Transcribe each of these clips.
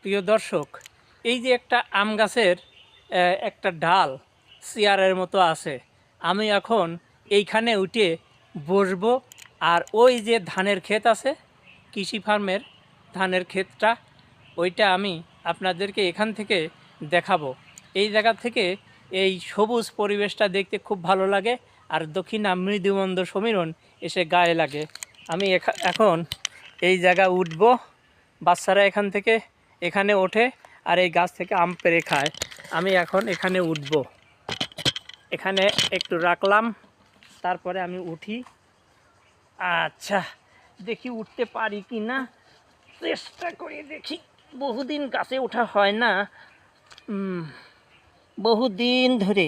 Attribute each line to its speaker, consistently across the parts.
Speaker 1: প্রিয় দর্শক, এই যে একটা আম গাছের একটা ডাল চেয়ারের মতো আছে, আমি এখন এইখানে উঠে বসবো। আর ওই যে ধানের ক্ষেত আছে, কৃষি ফার্মের ধানের ক্ষেতটা, ওইটা আমি আপনাদেরকে এখান থেকে দেখাবো। এই জায়গা থেকে এই সবুজ পরিবেশটা দেখতে খুব ভালো লাগে, আর দক্ষিণা মৃদুমন্দ সমীরণ এসে গায়ে লাগে। আমি এখন এই জায়গা উঠবো। বাচ্চারা এখান থেকে এখানে ওঠে আর এই গাছ থেকে আম পেড়ে খায়। আমি এখন এখানে উঠবো, এখানে একটু রাখলাম, তারপরে আমি উঠি। আচ্ছা, দেখি উঠতে পারি কি না, চেষ্টা করে দেখি। বহুদিন গাছে ওঠা হয় না, বহুদিন ধরে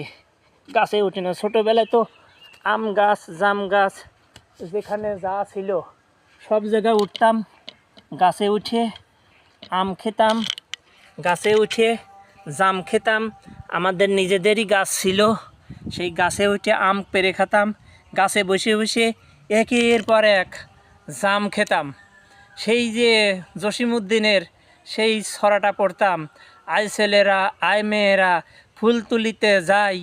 Speaker 1: গাছে উঠে না। ছোটোবেলায় তো আম গাছ, জাম গাছ, যেখানে যা ছিল সব জায়গায় উঠতাম। গাছে উঠে আম খেতাম, গাছে উঠে জাম খেতাম। আমাদের নিজেদেরই গাছ ছিল, সেই গাছে উঠে আম পেড়ে খেতাম। গাছে বসে বসে একের পর এক জাম খেতাম। সেই যে জসিমউদ্দিনের সেই ছড়াটা পড়তাম, আয় ছেলেরা আয় মেয়েরা ফুল তুলিতে যাই,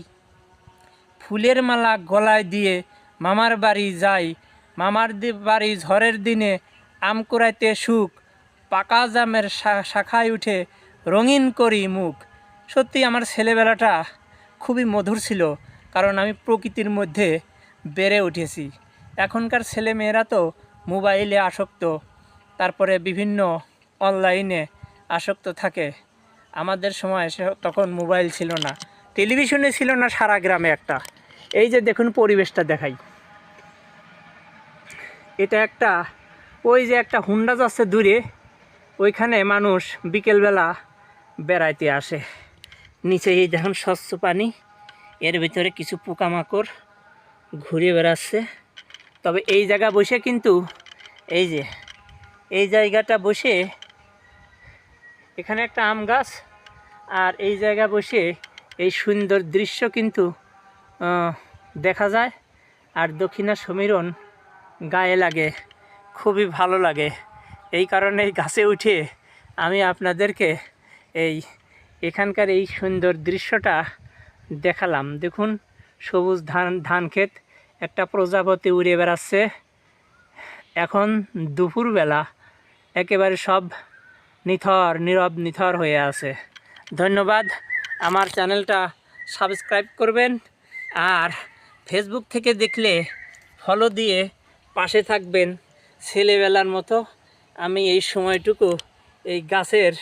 Speaker 1: ফুলের মালা গলায় দিয়ে মামার বাড়ি যাই, মামার বাড়ি ঝড়ের দিনে আম কুড়াইতে সুখ, পাকা জামের শাখায় উঠে রঙিন করি মুখ। সত্যি আমার ছেলেবেলাটা খুবই মধুর ছিল, কারণ আমি প্রকৃতির মধ্যে বেড়ে উঠেছি। এখনকার ছেলেমেয়েরা তো মোবাইলে আসক্ত, তারপরে বিভিন্ন অনলাইনে আসক্ত থাকে। আমাদের সময় তখন মোবাইল ছিল না, টেলিভিশনে ছিল না সারা গ্রামে একটা। এই যে দেখুন পরিবেশটা দেখাই, এটা একটা, ওই যে একটা হুন্ডা যাচ্ছে দূরে, ওইখানে মানুষ বিকেলবেলা বেড়াইতে আসে। নিচে এই দেখুন স্বচ্ছ পানি, এর ভিতরে কিছু পোকামাকড় ঘুরে বেড়াচ্ছে। তবে এই জায়গা বসে কিন্তু, এই যে এই জায়গাটা বসে, এখানে একটা আম গাছ, আর এই জায়গা বসে এই সুন্দর দৃশ্য কিন্তু দেখা যায়। আর দক্ষিণা সমীরণ গায়ে লাগে, খুবই ভালো লাগে। এই কারণে এই গাছে উঠে আমি আপনাদেরকে এখানকার এই সুন্দর দৃশ্যটা দেখালাম। দেখুন সবুজ ধান ক্ষেত, একটা প্রজাপতি উড়ে বেড়াচ্ছে। এখন দুপুরবেলা, একেবারে সব নীরব নিথর হয়ে আছে। ধন্যবাদ। আমার চ্যানেলটা সাবস্ক্রাইব করবেন, আর ফেসবুক থেকে দেখলে ফলো দিয়ে পাশে থাকবেন। ছেলেবেলার মতো আমি এই সময়টুকু এই গাছের